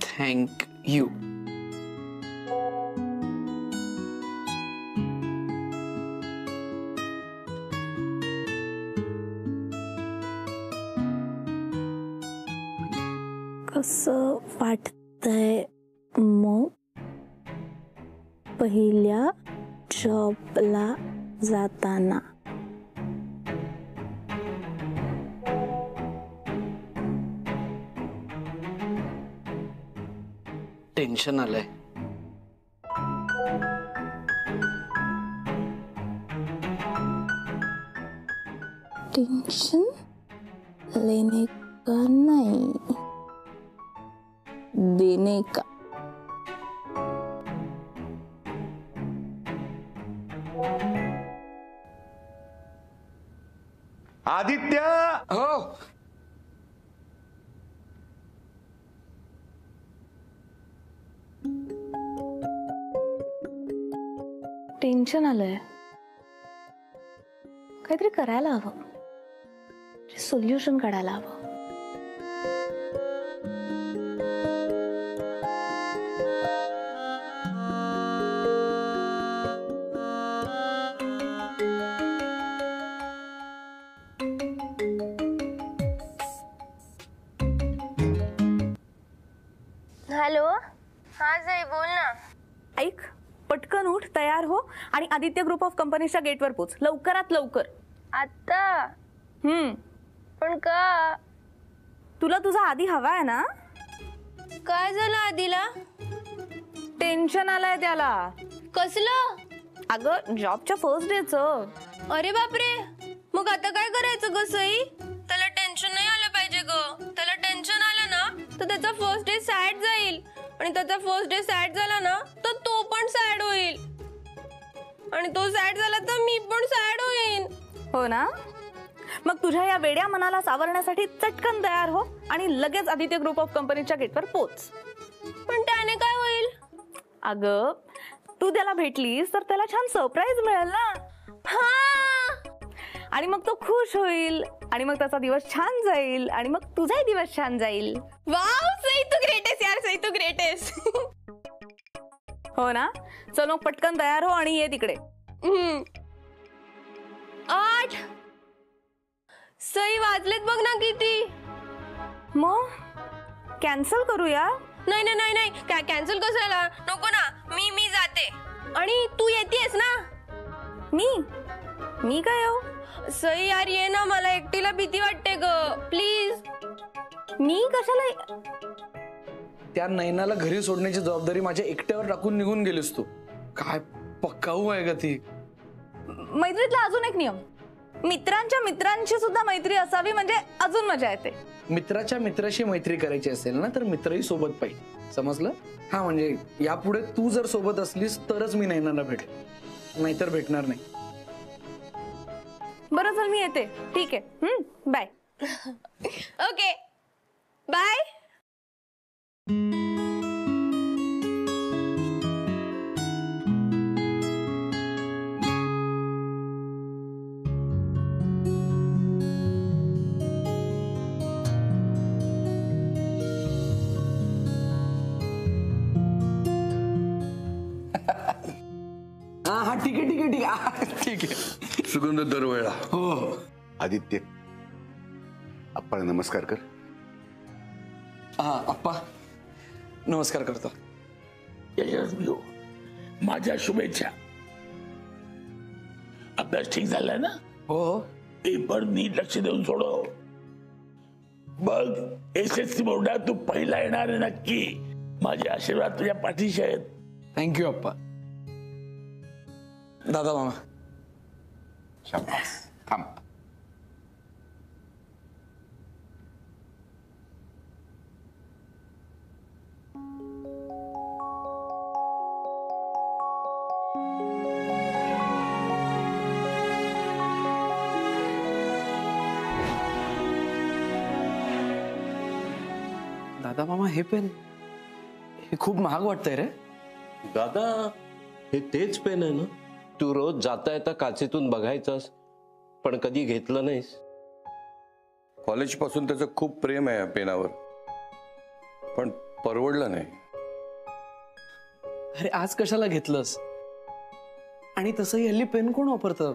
Thank you. कसं वाटतंय मग पहिल्या जॉबला जाताना? टेन्शन आलंय. टेंशन लेने का नहीं, देने का. आदित्य. हो. टेन्शन आलंय. काहीतरी करायला हवं, सोल्युशन काढायला हवं. हॅलो. हा जय, बोल ना. ऐक, पटकन उठ, तयार हो आणि आदित्य ग्रुप ऑफ कंपनीच्या गेटवर पोच लवकरात लवकर. आता? पण का? तुला तुझा आधी हवा आहे ना? काय झालं आधीला? टेन्शन आलंय त्याला. कसलं? अगं जॉबच्या फर्स्ट डेचं. अरे बापरे, मग आता काय करायचं ग सई? त्याला टेन्शन नाही आलं पाहिजे ग. त्याला टेन्शन आलं ना तर त्याचा फर्स्ट डे सॅड जाईल, आणि त्याचा फर्स्ट डे सॅड झाला ना तर तो पण सॅड होईल, आणि तो सॅड झाला तर मी पण सॅड होईन. हो ना? मग तुझ्या या वेड्या मनाला सावरण्यासाठी चटकन तयार हो आणि लगेच आदित्य ग्रुप ऑफ कंपनीच्या गेटवर पोच. पण त्याने काय होईल? अगं तू त्याला भेटलीस तर त्याला छान सरप्राईज मिळेल ना. आणि मग तो खुश होईल, आणि मग त्याचा दिवस छान जाईल, आणि मग तुझाही दिवस छान जाईल. वाव सई, तू ग्रेट आहेस यार. सई, तू ग्रेट आहेस. हो ना? चल मग पटकन तयार हो आणि ये तिकडे. 8 सई वाजलेत बघ ना किती. मग कॅन्सल करूया? नाही नाही नाही नाही, काय कॅन्सल कशाला? नको ना, मी जाते. आणि तू येतेस ना? मी काय येऊ? सई यार ये ना, मला एकटीला भीती वाटते ग, प्लीज. मी कशाला? त्या नैनाला घरी सोडण्याची जबाबदारी माझ्या एकट्यावर टाकून निघून गेलीस तू. काय पक्काऊ आहे ग ती. मैत्रीतला अजून एक नियम, मित्रांच्या मित्रांची सुद्धा मैत्री असावी, म्हणजे अजून मजा येते. मित्राच्या मित्राशी मैत्री करायची असेल ना तर मित्रही सोबत पाहिजे, समजलं? हा म्हणजे यापुढे तू जर सोबत असलीस तरच मी नैनाला भेटेन, नाहीतर भेटणार नाही. बरं चल मी येते. ठीक आहे, बाय. Okay bye. हा ठीक आहे ठीक आहे ठीक आहे ठीक आहे. सुगंध दरवेळा. हो. आदित्य, अप्पा नमस्कार कर. हा अप्पा नमस्कार करतो. यशस्वी माझ्या शुभेच्छा. अभ्यास ठीक झालाय ना? हो. पेपर नीट लक्ष देऊन सोडव बघ. SSC बोर्डात तू पहिला येणार आहे नक्की. माझे आशीर्वाद तुझ्या पाठीशी आहेत. थँक्यू अप्पा. दादा मामा. शाबास. थांब. दादा मामा हे पेन हे खूप महाग वाटतंय रे. दादा हे तेच पेन आहे ना? तू रोज जाता येता काचेतून बघायचास पण कधी घेतलं नाहीस. कॉलेजपासून त्याचं खूप प्रेम आहे या पेनावर, पण परवडलं नाही. अरे आज कशाला घेतलंस? आणि तसंही हल्ली पेन कोण वापरतं?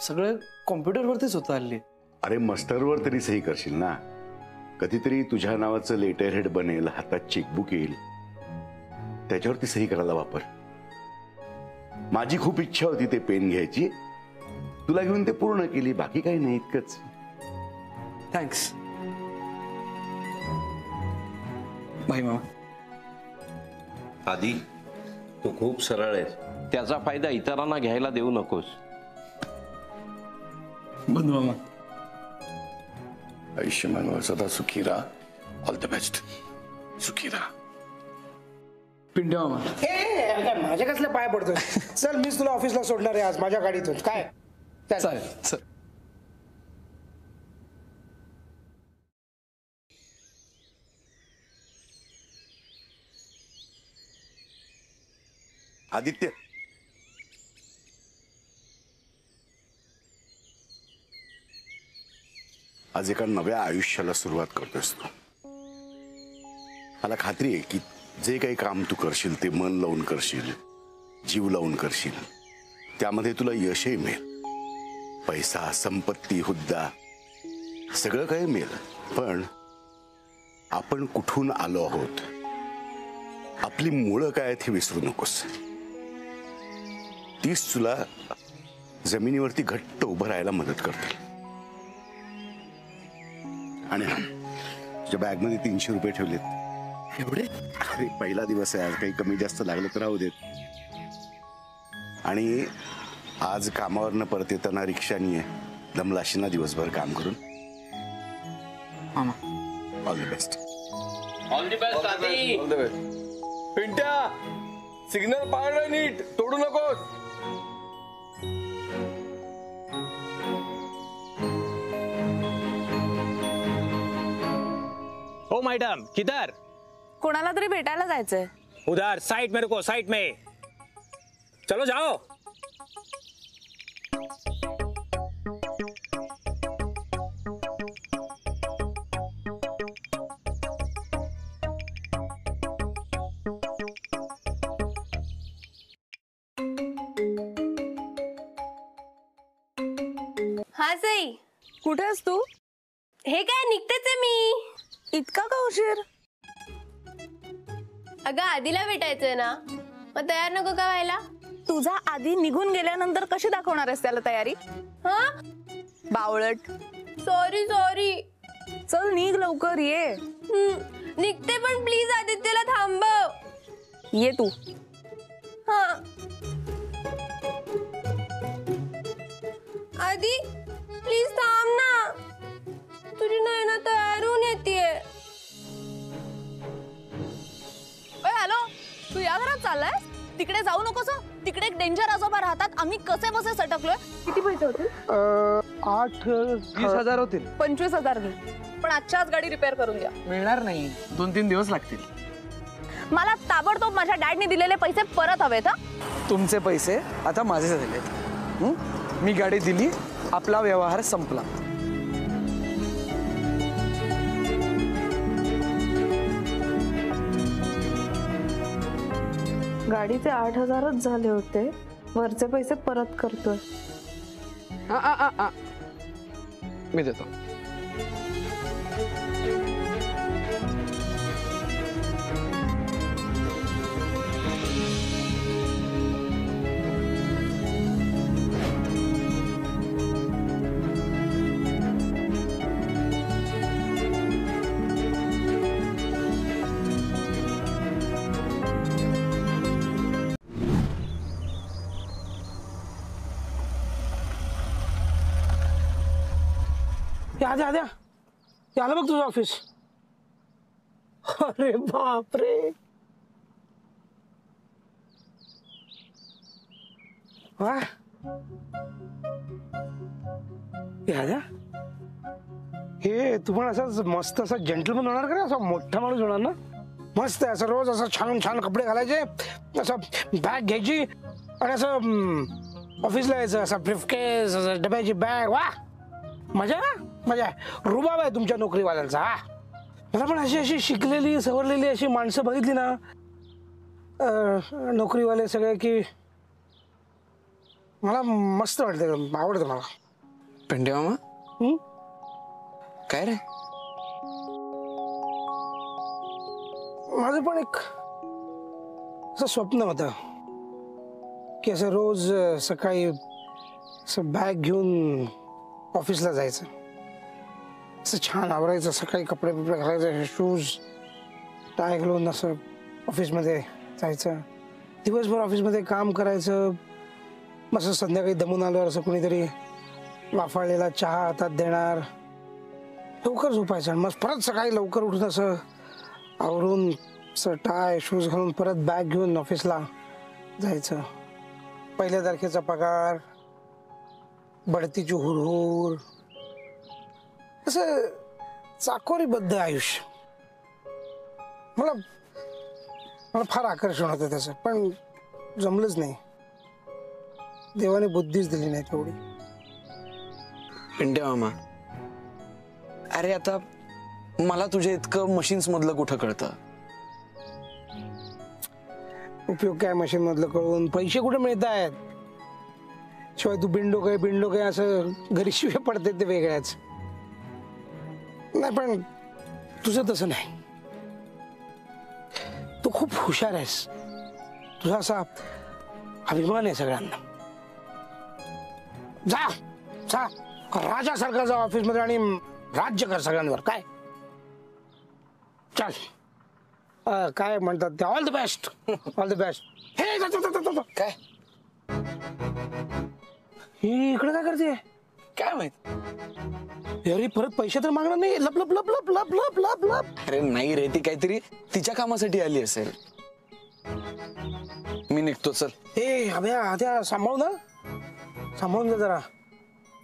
सगळं कॉम्प्युटरवरतीच होतं हल्ली. अरे मस्टरवर तरी सही करशील ना. कधीतरी तुझ्या नावाचं लेटर हेड बनेल, हातात चेकबुक येईल, त्याच्यावरती सही करायला वापर. माझी खूप इच्छा होती ते पेन घ्यायची, तुला घेऊन ते पूर्ण केली, बाकी काही नाही, इतकंच. थँक्स भाई मामा. आधी तू खूप सरळ आहेस, त्याचा फायदा इतरांना घ्यायला देऊ नकोस. बंधू मामा. आयुष्यमान सदा सुखी राहा. All the best. सुखी राहा. पिंट्या मामा. माझ्या कसल्या पाय पडतोय. चल मीच तुला ऑफिसला सोडणार आहे आज माझ्या गाडीतून. काय चालेल सर. आदित्य, आज एका नव्या आयुष्याला सुरुवात करतोयस तू. मला खात्री आहे की जे काही काम तू करशील ते मन लावून करशील, जीव लावून करशील, त्यामध्ये तुला यशही मिळेल. पैसा, संपत्ती, हुद्दा सगळं काही मिळेल. पण आपण कुठून आलो आहोत, आपली मुळं काय आहेत हे विसरू नकोस. तीच तुला जमिनीवरती घट्ट उभं राहायला मदत करतील. आणि तुझ्या बॅगमध्ये 300 रुपये ठेवलेत. एवढे? अरे पहिला दिवस आहे, आज काही कमी जास्त लागलं तर राहू देत. आणि आज कामावरनं परत येताना रिक्षानी आहे, दमलाशीना दिवसभर काम करून. मामा all the best. All the best आधी. पिंट्या, सिग्नल पाळलं नीट, तोडू नकोस. ओ मैडम, किधर? कोणाला तरी भेटायला जायचंय. उधर साइड में रुको, साइड में. चलो जाओ. हा सई, कुठे आहेस तू? हे काय निघतेच आहे मी. इतका का उशीर? अगं आधीला भेटायचंय ना, मग तयार नको का व्हायला? तुझा आधी निघून गेल्यानंतर कशी दाखवणार आहेस त्याला तयारी? हा, बावळट. Sorry sorry. चल निघ लवकर, ये. निघते, पण प्लीज आदित्यला थांबव. ये तू. हा आधी प्लीज थांब ना, तुझी नयना तयार होऊन येतेय. हॅलो, तू या घरात चाललाय? तिकडे जाऊ नकोस. तिकडे एक डेंजर आजोबा राहतात. आम्ही कसे बसे सटकलोय. किती पैसे होतील? 8-20,000 होतील. 25,000 घे, पण आजच्या आज गाडी रिपेअर करून द्या. मिळणार नाही, 2-3 दिवस लागतील. मला ताबडतोब माझ्या डॅडने दिलेले पैसे परत हवेत. तुमचे पैसे आता माझे झालेत. मी गाडी दिली, आपला व्यवहार संपला. गाडीचे 8,000च झाले होते, वरचे पैसे परत करतोय. मी देतो. आद्या आद्या, आलं बघ तुझं ऑफिस. अरे बापरे, वा. आद्या, हे तुम्हाला असं मस्त असं जेंटलमन होणार का? असा मोठा माणूस होणार ना? मस्त आहे असं, रोज असं छान छान कपडे घालायचे, असं बॅग घ्यायची आणि असं ऑफिसला यायचं, असं ब्रीफकेस, असं डब्याची बॅग. वा, मजा. म्हणजे रुबाब आहे तुमच्या नोकरीवाल्यांचा. हा मला पण अशी अशी शिकलेली सवरलेली अशी माणसं बघितली ना नोकरीवाले सगळे की मला मस्त वाटतं, आवडतं मला. पेंडे मामा काय रे? माझं पण एक असं स्वप्न होतं की असं रोज सकाळी असं बॅग घेऊन ऑफिसला जायचं, असं छान आवरायचं, सकाळी कपडे बिपडे घालायचे, शूज टाय घालून असं ऑफिसमध्ये जायचं, दिवसभर ऑफिसमध्ये काम करायचं, मस्त संध्याकाळी दमून आल्यावर असं कोणीतरी वाफाळलेला चहा हातात देणार, लवकर झोपायचं आणि मग परत सकाळी लवकर उठून असं आवरून असं टाय शूज घालून परत बॅग घेऊन ऑफिसला जायचं. 1 तारखेचा पगार, बढतीची हुरहुर, असं चाकोरीबद्ध आयुष्य. मला फार आकर्षण होतं त्याचं, पण जमलंच नाही. देवाने बुद्धीच दिली नाही तेवढी. पेंडे मामा अरे आता मला तुझ्या इतकं मशीन्स मधलं कुठं कळतं? उपयोग काय मशीन मधलं कळून, पैसे कुठे मिळत आहेत? शिवाय तू बिंडो काय असं घरी शिवाय पडते ते वेगळ्याच. नाही पण तुझं तसं नाही, तू खूप हुशार आहेस, तुझा असा अभिमान आहे सगळ्यांना. जा जा राजासारखा जा ऑफिस मध्ये आणि राज्य कर सगळ्यांवर. काय चल काय म्हणतात ते, all the best, all the best. हे काय ही इकडे काय करते? काय माहित? अरे परत पैसे तर मागणार नाही. लप लप लप लप लप लप लप लप. अरे नाही रे, ती काहीतरी तिच्या कामासाठी आली असेल. मी निघतो, चल. हे अभ्या सांभाळून ना, सांभाळून जा जरा.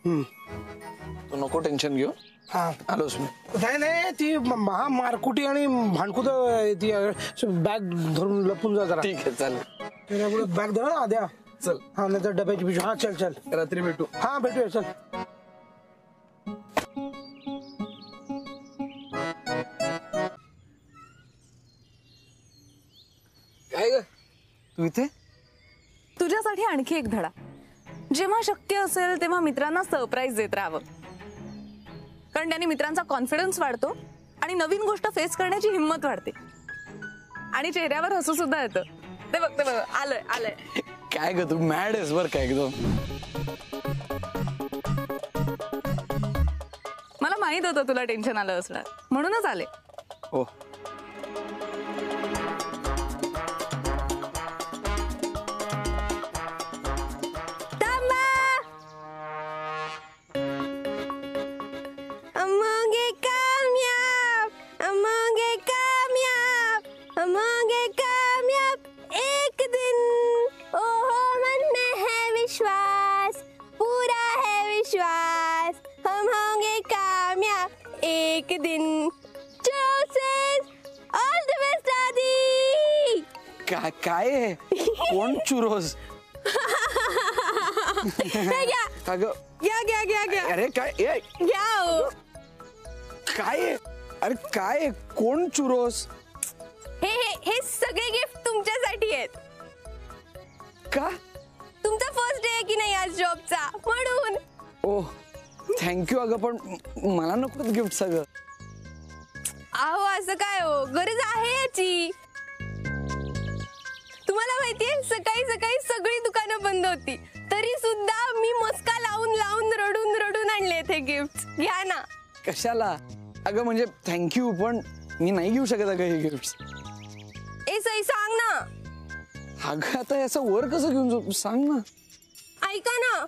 तू नको टेन्शन घेऊ. हा आलोच मी. नाही ती महा मारकुटी आणि भांडकुट ती बॅग धरून लपून जा जरा. ठीक आहे चालेल. बॅग धर आद्या. चल. हा नंतर डब्याची पिशवी. हा चल चल रात्री भेटू. हा भेटूया चल. काय ग तू इथे? तुझ्यासाठी आणखी एक धडा. जेव्हा शक्य असेल तेव्हा मित्रांना सरप्राईज देत राहावं, कारण त्याने मित्रांचा कॉन्फिडन्स वाढतो आणि नवीन गोष्ट फेस करण्याची हिंमत वाढते आणि चेहऱ्यावर हसू सुद्धा येतं. ते बघ आलंय आलंय. काय ग तू मॅड आहेस बर का एकदम. मला माहित होतं तुला टेन्शन आलं असणार, म्हणूनच आले. हो. एक दिन. Joseph, all the best, Daddy. काय आहे? कोण चुरोस? घ्या. अरे काय घ्या. काय आहे? अरे काय कोण चुरोस? हे सगळे गिफ्ट तुमच्यासाठी आहेत. का? तुमचा फर्स्ट डे आहे की नाही आज जॉबचा, म्हणून. ओ थँक्यू. अगं पण मला नको गिफ्ट सगळं. अहो असं काय हो, गरज आहे याची. तुम्हाला माहितीये सकाळी सगळी दुकानं बंद होती, तरी सुद्धा मी मस्का लावून रडून आणले ते गिफ्ट. घ्या ना. कशाला? अगं म्हणजे थँक्यू, पण मी नाही घेऊ शकत अगं हे गिफ्ट. ए सई सांग ना. अगं आता याचं वर कसं घेऊन जाऊ, सांग ना. ऐका ना,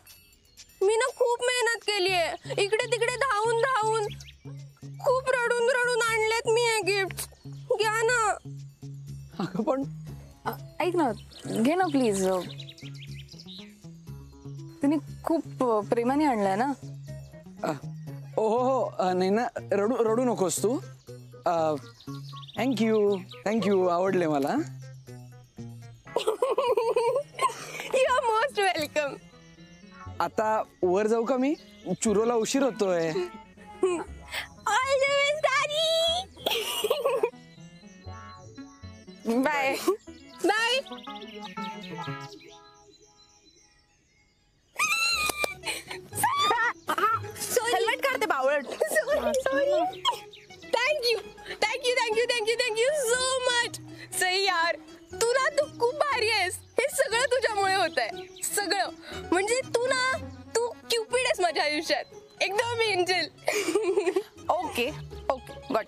मी ना खूप मेहनत केलीये, इकडे तिकडे धावून खूप रडून आणलेत मी हे गिफ्ट. घ्या ना. अगं पण ऐक ना, घे ना प्लीज. तिने खूप प्रेमाने आणलंय ना. हो नाही ना, रडू नकोस तू. थँक्यू आवडले मला. You are most welcome. आता वर जाऊ का मी? चुरोला उशीर होतोय. बाय. बाय. हेल्मेट काढते बावळट. Sorry. Thank you thank you thank you thank you thank you so much. Sai यार, तू ना तू खूप भारी आहेस. हे सगळं तुझ्यामुळे होत आहे. सगळं म्हणजे तू क्युपिड आहेस माझ्या आयुष्यात. एकदम एंजल. Okay okay got.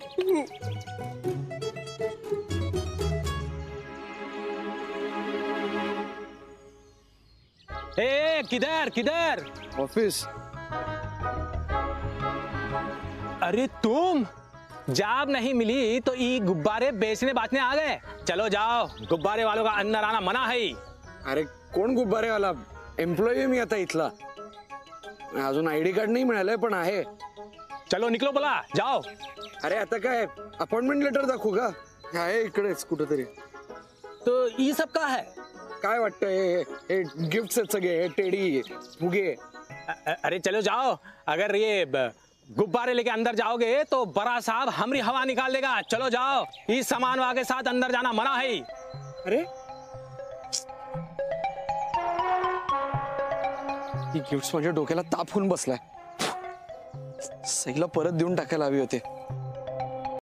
ए किधर किधर? ऑफिस. अरे तुम जॉब नहीं मिली तो ये गुब्बारे बेचने बांटने आ गए. चलो जाओ, गुब्बारे वालों का अंदर आना मना है. अरे कोण गुब्बारेवाला? एम्प्लॉई मी आता इथला. अजून आयडी कार्ड नाही मिळालंय पण आहे. चलो निकलो बोला, जाओ. अरे आता काय अपॉइंटमेंट लेटर दाखवू का? आहे इकडेच कुठेतरी. तो ये सब का है? काय वाटतंय? हे गिफ्ट आहेत सगळे. हे टेडी फुगे. अरे चलो जाओ. अगर ये गुब्बारे लेके अंदर जाओगे तो बड़ा साहब हमरी हवा निकाल देगा. चलो जाओ, इस सामान के साथ अंदर जाना मना है. अरे ही गिफ्ट माझ्या डोक्याला ताप होऊन बसलाय. सईला परत देऊन टाकायला हवी होते.